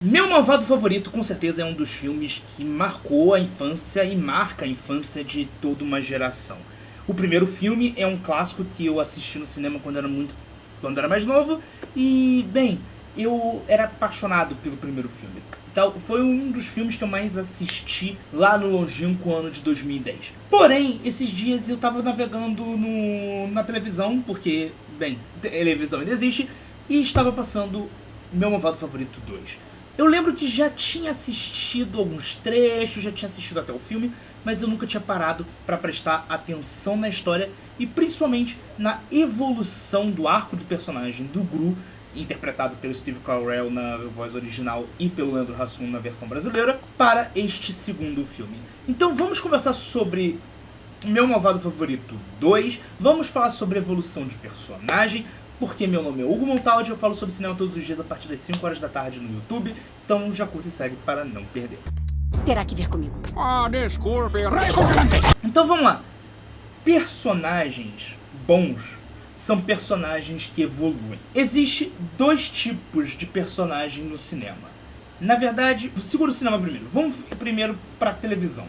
Meu Malvado Favorito, com certeza, é um dos filmes que marcou a infância e marca a infância de toda uma geração. O primeiro filme é um clássico que eu assisti no cinema quando era mais novo e, bem, eu era apaixonado pelo primeiro filme. Então, foi um dos filmes que eu mais assisti lá no longínquo ano de 2010. Porém, esses dias eu tava navegando na televisão, porque, bem, televisão ainda existe, e estava passando Meu Malvado Favorito 2. Eu lembro que já tinha assistido alguns trechos, já tinha assistido até o filme, mas eu nunca tinha parado para prestar atenção na história e principalmente na evolução do arco do personagem do Gru, interpretado pelo Steve Carell na voz original e pelo Leandro Hassum na versão brasileira, para este segundo filme. Então vamos conversar sobre Meu Malvado Favorito 2, vamos falar sobre a evolução de personagem, porque meu nome é Hugo Montaldi, eu falo sobre cinema todos os dias a partir das 5 horas da tarde no YouTube, então já curta e segue para não perder. Terá que ver comigo. Desculpe, Então vamos lá. Personagens bons são personagens que evoluem. Existe dois tipos de personagem no cinema. Na verdade, segura o cinema primeiro. Vamos primeiro para a televisão.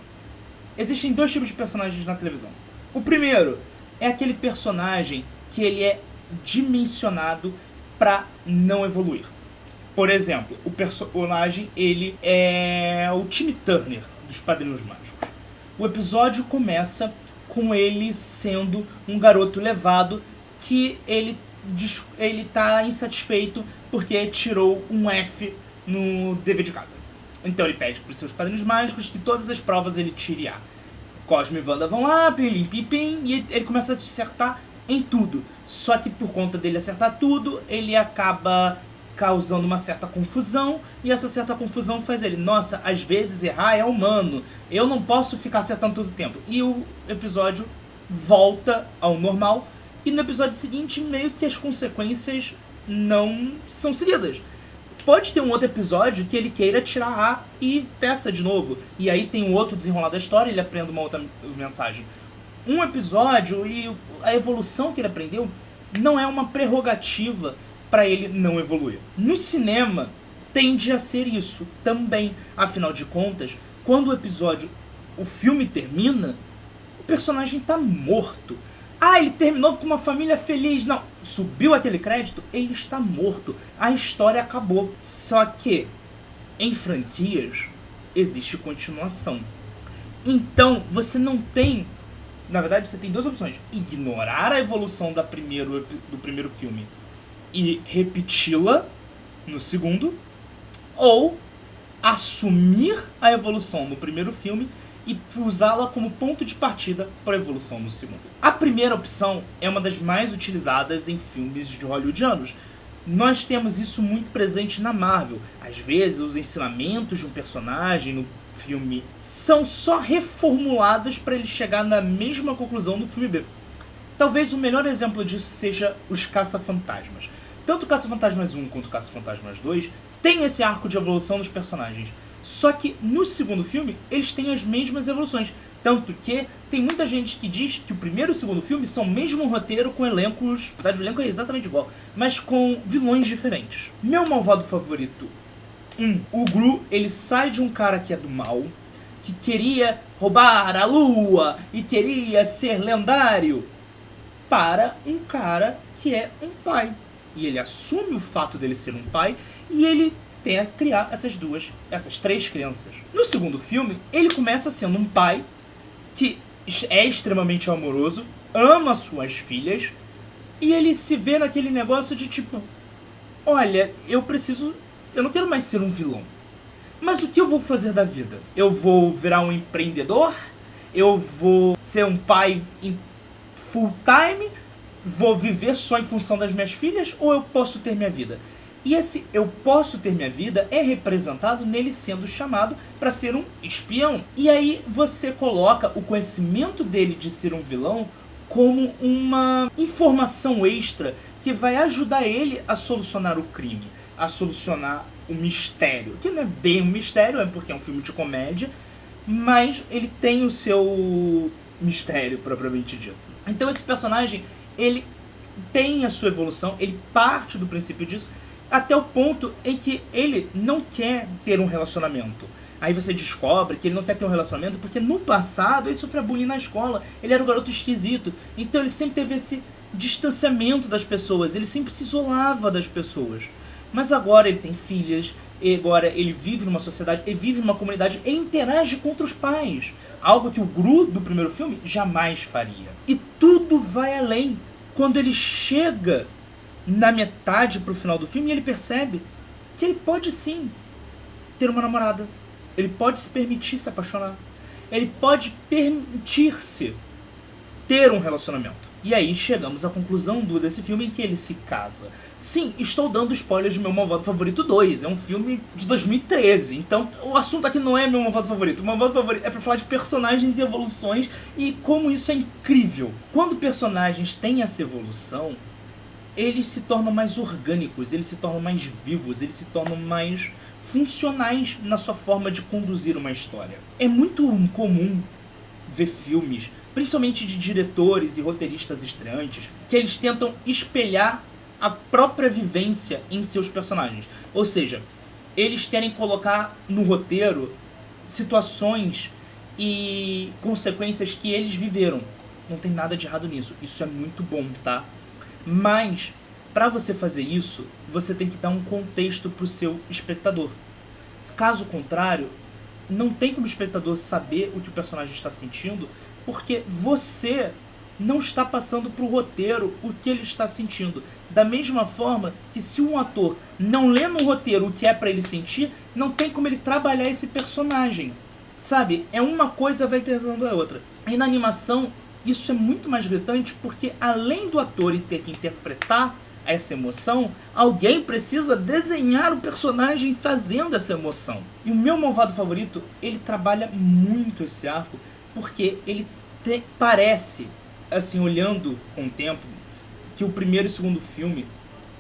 Existem dois tipos de personagens na televisão. O primeiro é aquele personagem que ele é dimensionado para não evoluir. Por exemplo, o personagem ele é o Timmy Turner dos Padrinhos Mágicos. O episódio começa com ele sendo um garoto levado que ele tá insatisfeito porque tirou um F no dever de casa. Então ele pede para os seus Padrinhos Mágicos que todas as provas ele tire A. Cosme e Wanda vão lá, pilim pipim, e ele começa a acertar em tudo. Só que por conta dele acertar tudo, ele acaba causando uma certa confusão, e essa certa confusão faz ele, nossa, às vezes errar é humano, eu não posso ficar acertando todo o tempo. E o episódio volta ao normal, e no episódio seguinte meio que as consequências não são seguidas. Pode ter um outro episódio que ele queira tirar A e peça de novo, e aí tem um outro desenrolar da história e ele aprende uma outra mensagem. Um episódio e a evolução que ele aprendeu não é uma prerrogativa para ele não evoluir. No cinema, tende a ser isso também. Afinal de contas, quando o filme termina, o personagem tá morto. Ah, ele terminou com uma família feliz. Não, subiu aquele crédito, ele está morto. A história acabou. Só que, em franquias, existe continuação. Então, você não tem... Na verdade, você tem duas opções. Ignorar a evolução do primeiro filme e repeti-la no segundo, ou assumir a evolução no primeiro filme e usá-la como ponto de partida para a evolução no segundo. A primeira opção é uma das mais utilizadas em filmes de hollywoodianos. Nós temos isso muito presente na Marvel. Às vezes, os ensinamentos de um personagem no filme são só reformulados para ele chegar na mesma conclusão do filme B. Talvez o melhor exemplo disso seja os Caça-Fantasmas. Tanto Caça-Fantasmas 1 quanto Caça-Fantasmas 2 tem esse arco de evolução dos personagens. Só que no segundo filme eles têm as mesmas evoluções. Tanto que tem muita gente que diz que o primeiro e o segundo filme são o mesmo roteiro com elencos... Na verdade o elenco é exatamente igual, mas com vilões diferentes. Meu Malvado Favorito 1. O Gru, ele sai de um cara que é do mal, que queria roubar a lua e queria ser lendário, para um cara que é um pai. E ele assume o fato dele ser um pai e ele tenta criar essas três crianças. No segundo filme, ele começa sendo um pai que é extremamente amoroso, ama suas filhas, e ele se vê naquele negócio de tipo, olha, eu não quero mais ser um vilão. Mas o que eu vou fazer da vida? Eu vou virar um empreendedor? Eu vou ser um pai full time? Vou viver só em função das minhas filhas? Ou eu posso ter minha vida? E esse eu posso ter minha vida é representado nele sendo chamado para ser um espião. E aí você coloca o conhecimento dele de ser um vilão como uma informação extra que vai ajudar ele a solucionar o crime, a solucionar o mistério. Que não é bem um mistério, é porque é um filme de comédia, mas ele tem o seu mistério propriamente dito. Então esse personagem, ele tem a sua evolução, ele parte do princípio disso, até o ponto em que ele não quer ter um relacionamento. Aí você descobre que ele não quer ter um relacionamento porque no passado ele sofreu bullying na escola, ele era um garoto esquisito, então ele sempre teve esse distanciamento das pessoas, ele sempre se isolava das pessoas. Mas agora ele tem filhas, e agora ele vive numa sociedade, ele vive numa comunidade, ele interage com outros pais. Algo que o Gru do primeiro filme jamais faria. E tudo vai além. Quando ele chega na metade pro final do filme, ele percebe que ele pode sim ter uma namorada. Ele pode se permitir se apaixonar. Ele pode permitir-se ter um relacionamento. E aí chegamos à conclusão desse filme em que ele se casa. Sim, estou dando spoilers de Meu Malvado Favorito 2. É um filme de 2013. Então, o assunto aqui não é Meu Malvado Favorito. O Meu Malvado Favorito é pra falar de personagens e evoluções e como isso é incrível. Quando personagens têm essa evolução, eles se tornam mais orgânicos, eles se tornam mais vivos, eles se tornam mais funcionais na sua forma de conduzir uma história. É muito comum ver filmes, principalmente de diretores e roteiristas estreantes, que eles tentam espelhar a própria vivência em seus personagens. Ou seja, eles querem colocar no roteiro situações e consequências que eles viveram. Não tem nada de errado nisso, isso é muito bom, tá? Mas, para você fazer isso, você tem que dar um contexto pro seu espectador. Caso contrário, não tem como o espectador saber o que o personagem está sentindo, porque você não está passando pro roteiro o que ele está sentindo. Da mesma forma que se um ator não lê no roteiro o que é para ele sentir, não tem como ele trabalhar esse personagem. Sabe? É uma coisa vai pesando a outra. E na animação, isso é muito mais gritante porque além do ator ter que interpretar essa emoção, alguém precisa desenhar o personagem fazendo essa emoção. E o Meu Malvado Favorito, ele trabalha muito esse arco porque ele parece, assim, olhando com o tempo, que o primeiro e o segundo filme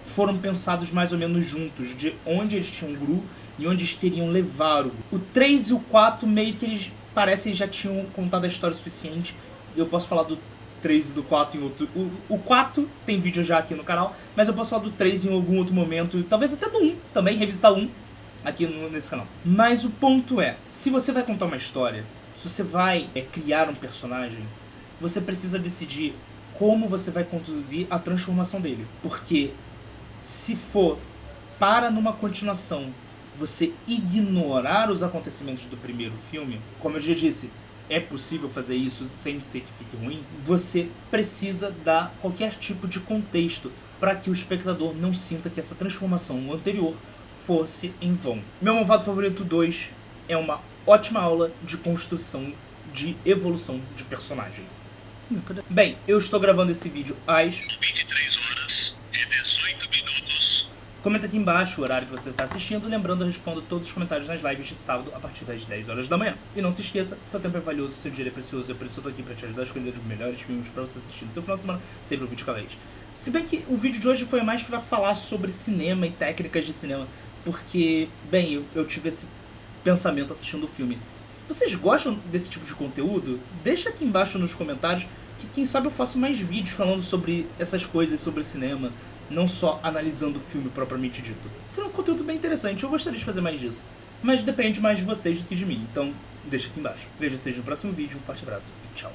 foram pensados mais ou menos juntos, de onde eles tinham o Gru e onde eles queriam levar o Gru. O 3 e o 4 meio que eles parecem já tinham contado a história o suficiente. Eu posso falar do 3 e do 4 em outro... O 4 tem vídeo já aqui no canal, mas eu posso falar do 3 em algum outro momento, talvez até do 1 também, revisitar 1 aqui nesse canal. Mas o ponto é, se você vai contar uma história, se você vai criar um personagem, você precisa decidir como você vai conduzir a transformação dele. Porque se for para numa continuação você ignorar os acontecimentos do primeiro filme, como eu já disse, é possível fazer isso sem ser que fique ruim, você precisa dar qualquer tipo de contexto para que o espectador não sinta que essa transformação anterior fosse em vão. Meu Malvado Favorito 2 é uma ótima aula de construção, de evolução de personagem. Bem, eu estou gravando esse vídeo às 23 horas e 18 minutos. Comenta aqui embaixo o horário que você está assistindo. Lembrando, eu respondo todos os comentários nas lives de sábado a partir das 10 horas da manhã. E não se esqueça, seu tempo é valioso, seu dinheiro é precioso. Eu preciso aqui para te ajudar a escolher os melhores filmes para você assistir no seu final de semana, sempre um vídeo cada vez. Se bem que o vídeo de hoje foi mais para falar sobre cinema e técnicas de cinema, porque, bem, eu tive esse pensamento assistindo o filme. Vocês gostam desse tipo de conteúdo? Deixa aqui embaixo nos comentários, que quem sabe eu faço mais vídeos falando sobre essas coisas, sobre cinema, não só analisando o filme propriamente dito. Será um conteúdo bem interessante, eu gostaria de fazer mais disso. Mas depende mais de vocês do que de mim, então deixa aqui embaixo. Vejo vocês no próximo vídeo, um forte abraço.